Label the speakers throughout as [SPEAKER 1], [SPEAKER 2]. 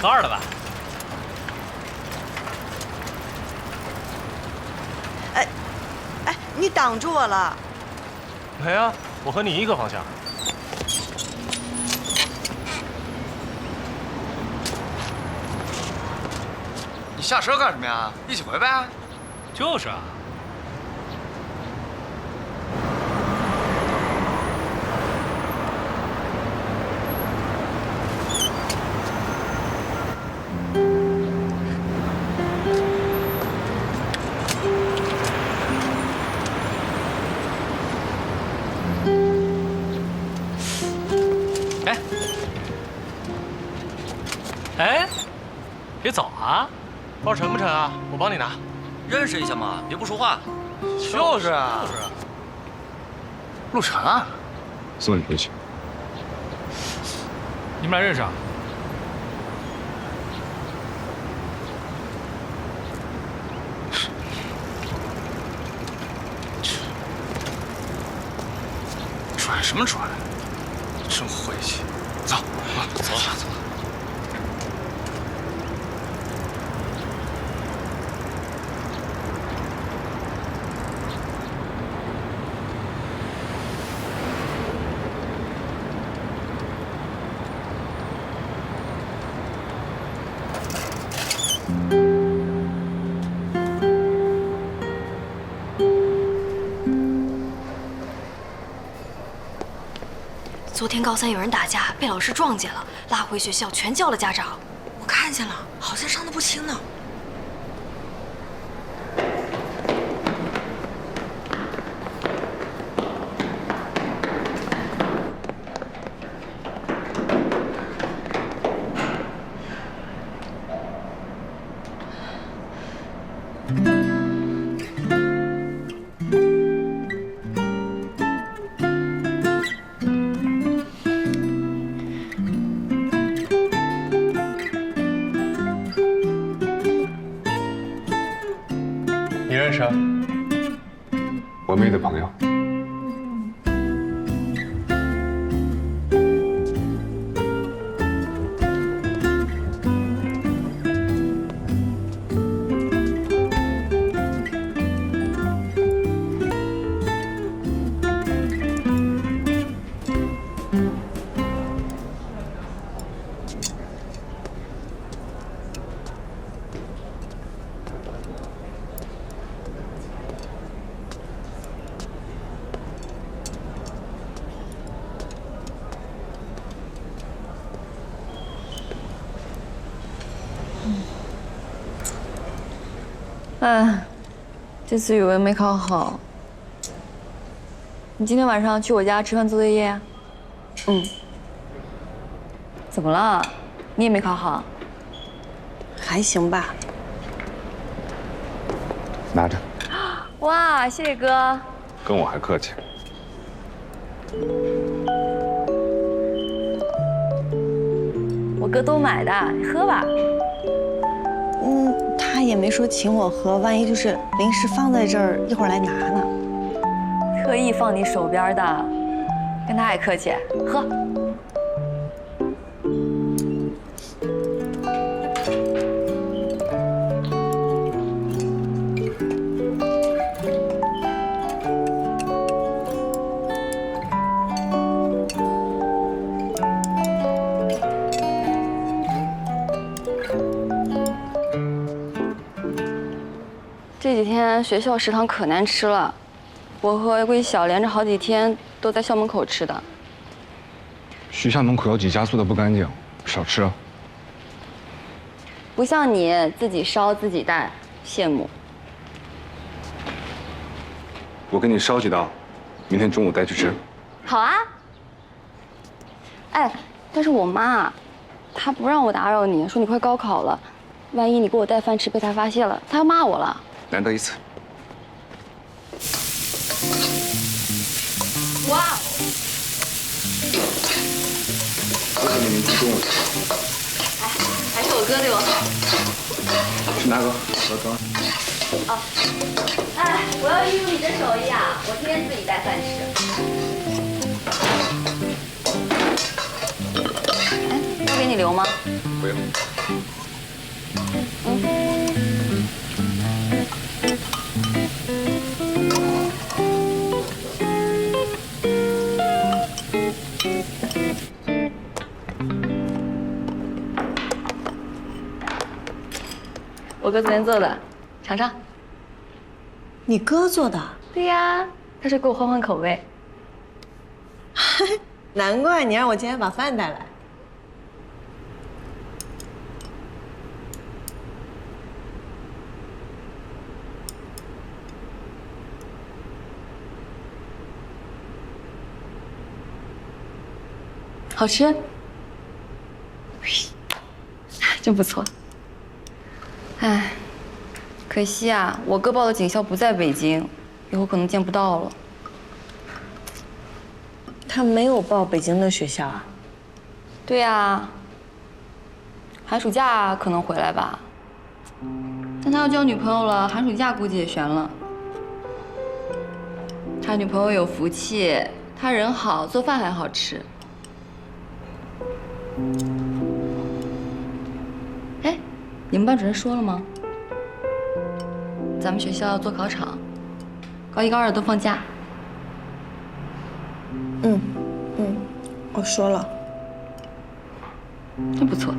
[SPEAKER 1] 高二了吧？
[SPEAKER 2] 哎，你挡住我了。
[SPEAKER 3] 没啊，我和你一个方向。
[SPEAKER 4] 你下车干什么呀？一起回呗。
[SPEAKER 1] 就是啊。哎，别走啊！
[SPEAKER 3] 包沉不沉啊？我帮你拿。
[SPEAKER 5] 认识一下嘛，别不说话。
[SPEAKER 4] 就是啊，陆晨啊，
[SPEAKER 6] 送你回去。
[SPEAKER 1] 你们俩认识啊？
[SPEAKER 4] 拽什么拽？真晦气。走，走了，走了。
[SPEAKER 7] 昨天高三有人打架，被老师撞见了，拉回学校，全叫了家长。
[SPEAKER 2] 我看见了，好像伤得不轻呢。
[SPEAKER 6] 你认识啊？我妹的朋友。
[SPEAKER 8] 哎，这次语文没考好。你今天晚上去我家吃饭做作业呀？嗯。怎么了？你也没考好？
[SPEAKER 2] 还行吧。
[SPEAKER 6] 拿着。
[SPEAKER 8] 哇，谢谢哥。
[SPEAKER 6] 跟我还客气。
[SPEAKER 8] 我哥都买的，你喝吧。
[SPEAKER 2] 他也没说请我喝，万一就是临时放在这儿，一会儿来拿呢。
[SPEAKER 8] 特意放你手边的，跟他还客气，喝。这几天学校食堂可难吃了，我和桂晓连着好几天都在校门口吃的。
[SPEAKER 6] 学校门口有几家做的不干净，少吃啊。
[SPEAKER 8] 不像你自己烧自己带，羡慕。
[SPEAKER 6] 我给你烧几道，明天中午带去吃。
[SPEAKER 8] 好啊。哎，但是我妈，她不让我打扰你，说你快高考了，万一你给我带饭吃被她发现了，她要骂我了。
[SPEAKER 6] 难得一次。
[SPEAKER 8] 哇哦！
[SPEAKER 6] 我给你明天中午。
[SPEAKER 8] 哎，还是我哥对我好。
[SPEAKER 6] 去拿个，走。
[SPEAKER 8] 哦。哎，我要一如你的手艺啊，我天天自己带饭吃。哎，要给你留吗？
[SPEAKER 6] 不用。
[SPEAKER 8] 我哥昨天做的，尝尝。
[SPEAKER 2] 你哥做的？
[SPEAKER 8] 对呀，他说给我换换口味。
[SPEAKER 2] 难怪你让我今天把饭带来。
[SPEAKER 8] 好吃，真不错。哎，可惜啊，我哥报的警校不在北京，以后可能见不到了。
[SPEAKER 2] 他没有报北京的学校啊？
[SPEAKER 8] 对呀，寒暑假可能回来吧。但他要交女朋友了，寒暑假估计也悬了。他女朋友有福气，他人好，做饭还好吃。哎，你们班主任说了吗？咱们学校要做考场，高一高二都放假。
[SPEAKER 2] 我说了。
[SPEAKER 8] 真不错。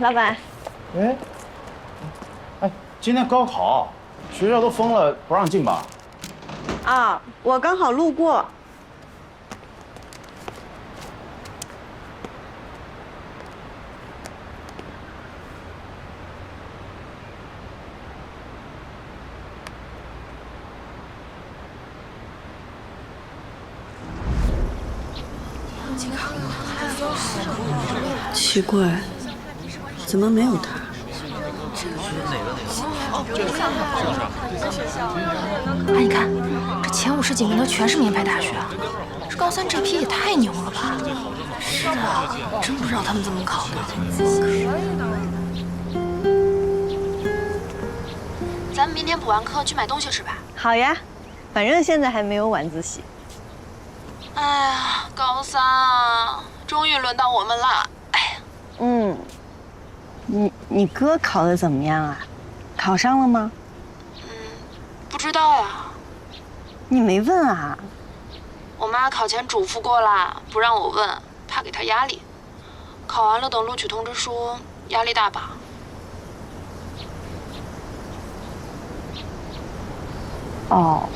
[SPEAKER 2] 老板，
[SPEAKER 9] 哎，今天高考，学校都封了，不让进吧？
[SPEAKER 2] 啊，我刚好路过。奇怪，怎么没有他？
[SPEAKER 7] 哎，你看，这前50几名的全是名牌大学啊，这高三这批也太牛了吧！是啊，真不知道他们怎么考的。咱们明天补完课去买东西吃吧。
[SPEAKER 2] 好呀，反正现在还没有晚自习。
[SPEAKER 7] 哎呀，高三啊，终于轮到我们啦！哎呀，
[SPEAKER 2] 你哥考得怎么样啊？考上了吗？
[SPEAKER 7] 不知道呀。
[SPEAKER 2] 你没问啊？
[SPEAKER 7] 我妈考前嘱咐过啦，不让我问，怕给她压力。考完了等录取通知书，压力大吧？
[SPEAKER 2] 哦。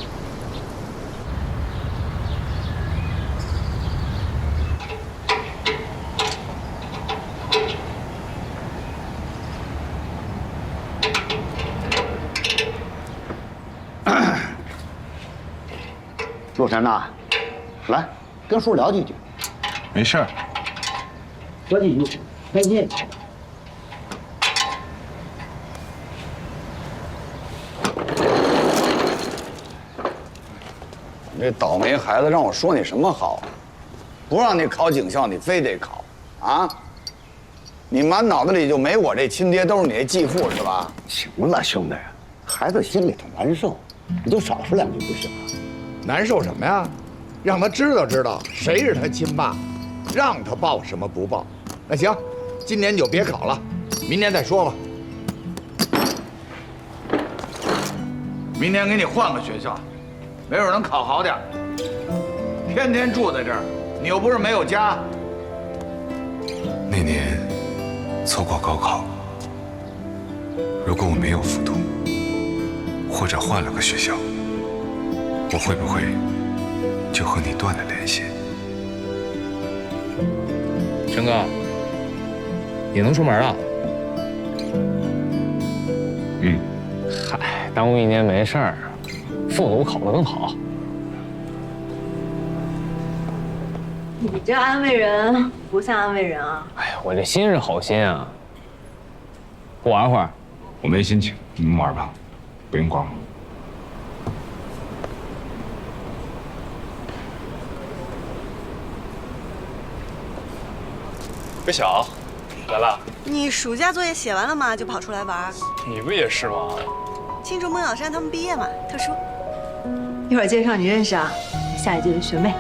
[SPEAKER 9] 洛晨呐，来跟叔聊几句。
[SPEAKER 6] 没事儿。
[SPEAKER 9] 说几句，开心。
[SPEAKER 10] 你这倒霉孩子，让我说你什么好？不让你考警校，你非得考啊？你满脑子里就没我这亲爹，都是你这继父是吧？
[SPEAKER 9] 行了，兄弟，孩子心里头难受，你就少说两句不行吗？
[SPEAKER 11] 难受什么呀？让他知道谁是他亲爸，让他报什么不报。那行，今年就别考了，明年再说吧。
[SPEAKER 10] 明年给你换个学校，没准能考好点。天天住在这儿，你又不是没有家。
[SPEAKER 6] 那年错过高考，如果我没有复读，或者换了个学校，我会不会就和你断了联系？
[SPEAKER 3] 陈哥，你能出门了？
[SPEAKER 12] 嗨，耽误1年没事儿，复读考得更好。
[SPEAKER 2] 你这安慰人不像安慰人啊！
[SPEAKER 12] 哎呀，我这心是好心啊。不玩会儿？
[SPEAKER 6] 我没心情，你们玩吧，不用管我。
[SPEAKER 4] 别小，来了。
[SPEAKER 2] 你暑假作业写完了吗？就跑出来玩？
[SPEAKER 4] 你不也是吗？
[SPEAKER 2] 庆祝孟小山他们毕业嘛，特殊。
[SPEAKER 13] 一会儿介绍你认识啊，下一届的学妹。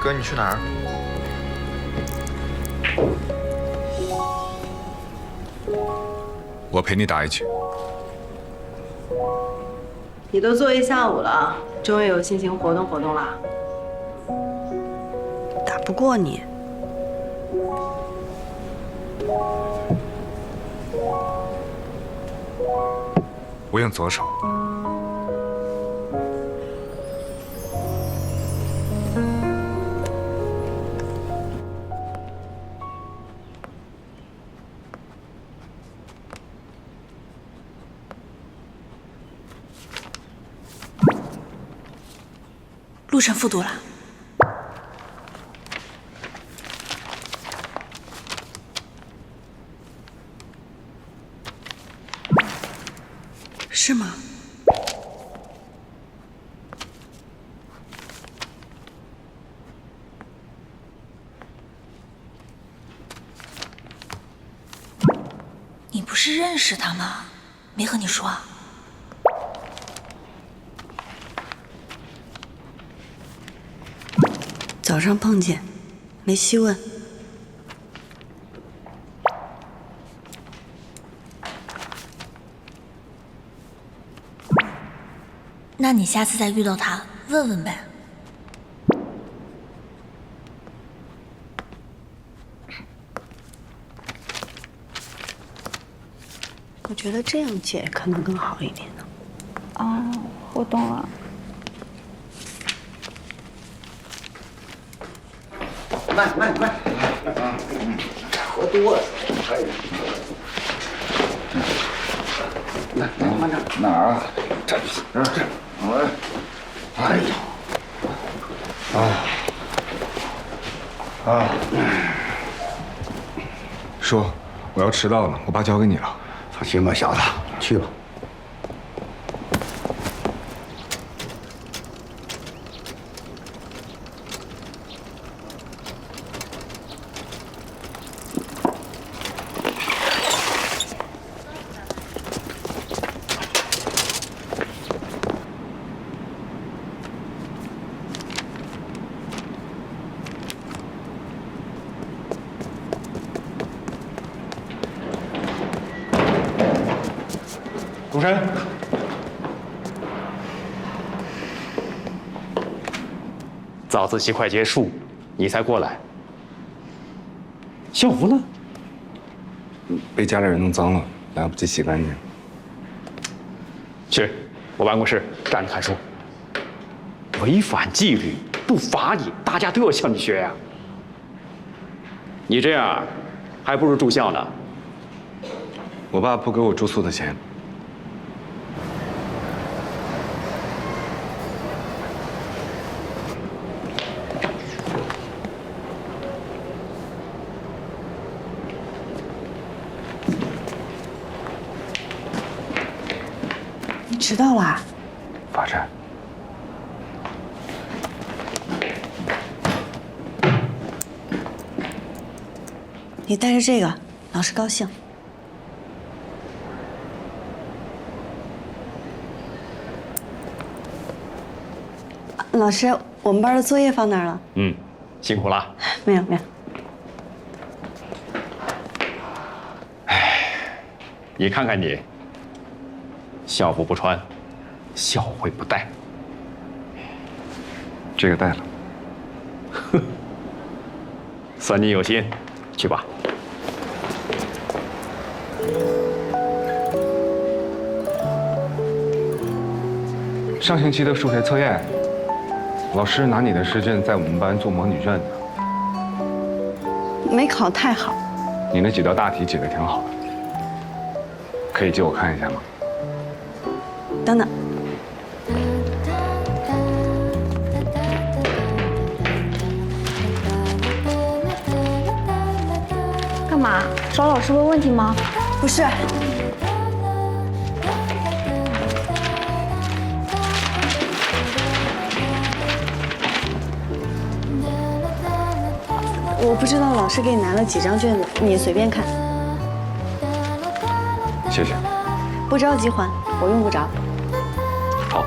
[SPEAKER 14] 哥，你去哪儿？
[SPEAKER 6] 我陪你打一局。
[SPEAKER 13] 你都做一下午了，终于有心情活动活动啦。
[SPEAKER 2] 打不过你。
[SPEAKER 6] 我用左手。
[SPEAKER 7] 陆晨复读了。
[SPEAKER 2] 是吗？
[SPEAKER 7] 你不是认识他吗？没和你说啊？
[SPEAKER 2] 早上碰见，没细问。
[SPEAKER 7] 那你下次再遇到他，问问呗。
[SPEAKER 2] 我觉得这样解可能更好一点呢。
[SPEAKER 8] 哦，我懂了。
[SPEAKER 10] 慢，喝多了。慢点，哪儿啊？这，哎呦，
[SPEAKER 6] 叔，我要迟到了，我爸交给你了。
[SPEAKER 10] 放心吧，小子，去吧。
[SPEAKER 14] 陆晨，早自习快结束，你才过来。校服呢？
[SPEAKER 6] 被家里人弄脏了，来不及洗干净。
[SPEAKER 14] 去，我办公室站着看书。违反纪律，不罚你，大家都要向你学呀。你这样，还不如住校呢。
[SPEAKER 6] 我爸不给我住宿的钱。
[SPEAKER 2] 你迟到啦？
[SPEAKER 6] 罚站。
[SPEAKER 2] 你带着这个，老师高兴。老师，我们班的作业放哪儿了？
[SPEAKER 14] 辛苦了。
[SPEAKER 2] 没有。
[SPEAKER 14] 你看看你，校服不穿，校徽不带，
[SPEAKER 6] 这个带了。
[SPEAKER 14] 算你有心，去吧。
[SPEAKER 6] 上星期的数学测验，老师拿你的试卷在我们班做模拟卷子。
[SPEAKER 2] 没考太好。
[SPEAKER 6] 你那几道大题解得挺好的，可以借我看一下吗？
[SPEAKER 2] 等等。
[SPEAKER 8] 干嘛？找老师问问题吗？
[SPEAKER 2] 不是。我不知道老师给你拿了几张卷子，你随便看。
[SPEAKER 6] 谢谢。
[SPEAKER 2] 不着急还，我用不着。
[SPEAKER 6] 好。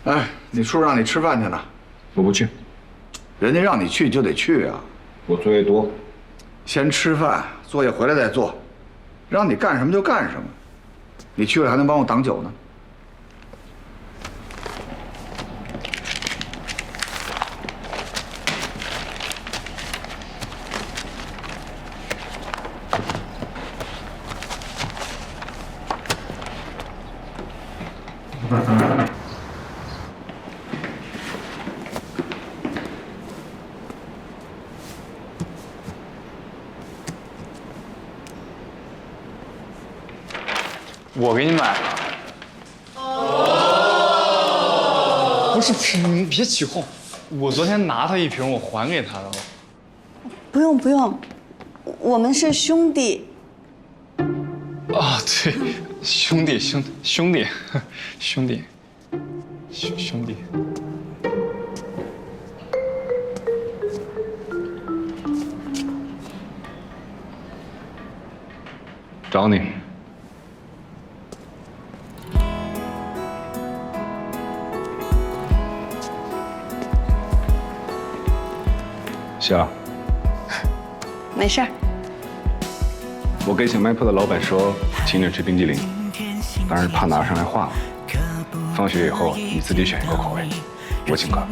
[SPEAKER 11] 哎，你叔让你吃饭去呢，
[SPEAKER 6] 我不去。
[SPEAKER 11] 人家让你去就得去啊。
[SPEAKER 6] 我作业多，
[SPEAKER 11] 先吃饭，作业回来再做，让你干什么就干什么。你去了还能帮我挡酒呢。
[SPEAKER 14] 我给你买了。不是，你别起哄。我昨天拿他一瓶，我还给他的了。
[SPEAKER 2] 不用不用，我们是兄弟。
[SPEAKER 14] 啊，对，兄弟。
[SPEAKER 6] 找你。小，
[SPEAKER 2] 没事儿。
[SPEAKER 6] 我跟小卖铺的老板说，请你吃冰激凌，但是怕拿上来化了。放学以后你自己选一个口味，我请客。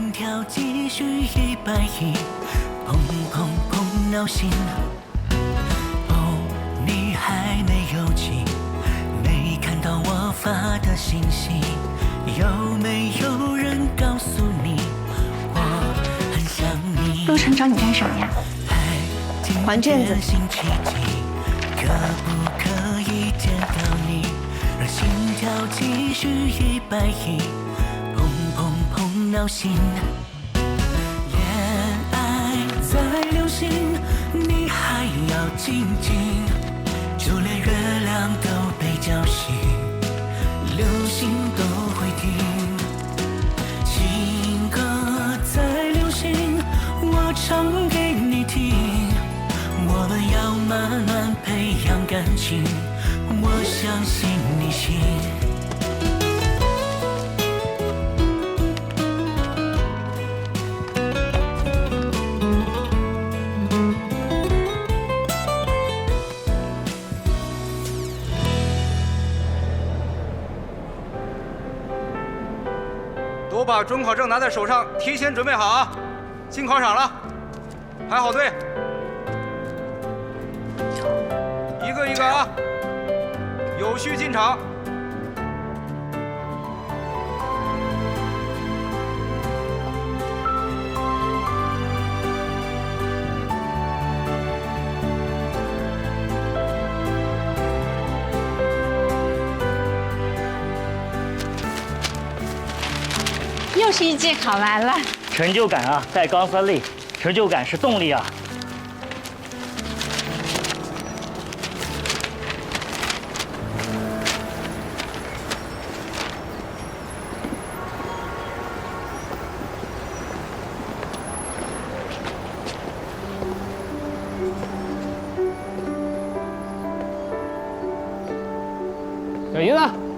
[SPEAKER 15] 你还没有起，没看到我发的信息，有没有人告诉你我很想你？
[SPEAKER 7] 陆晨找你干什么呀？
[SPEAKER 2] 还卷子。
[SPEAKER 15] 可不可以见到你，让心跳继续120，砰砰砰闹心。恋爱在流行，你还要静静，就连月亮都被叫醒，流星都会停。情歌在流行，我唱给你听。我们要慢慢培养感情，我相信你行。
[SPEAKER 4] 都把准考证拿在手上，提前准备好啊！进考场了，排好队。一个一个啊，有序进场。
[SPEAKER 16] 又是一季考完了，
[SPEAKER 17] 成就感啊，带高分力，成就感是动力啊。
[SPEAKER 12] 小姨子。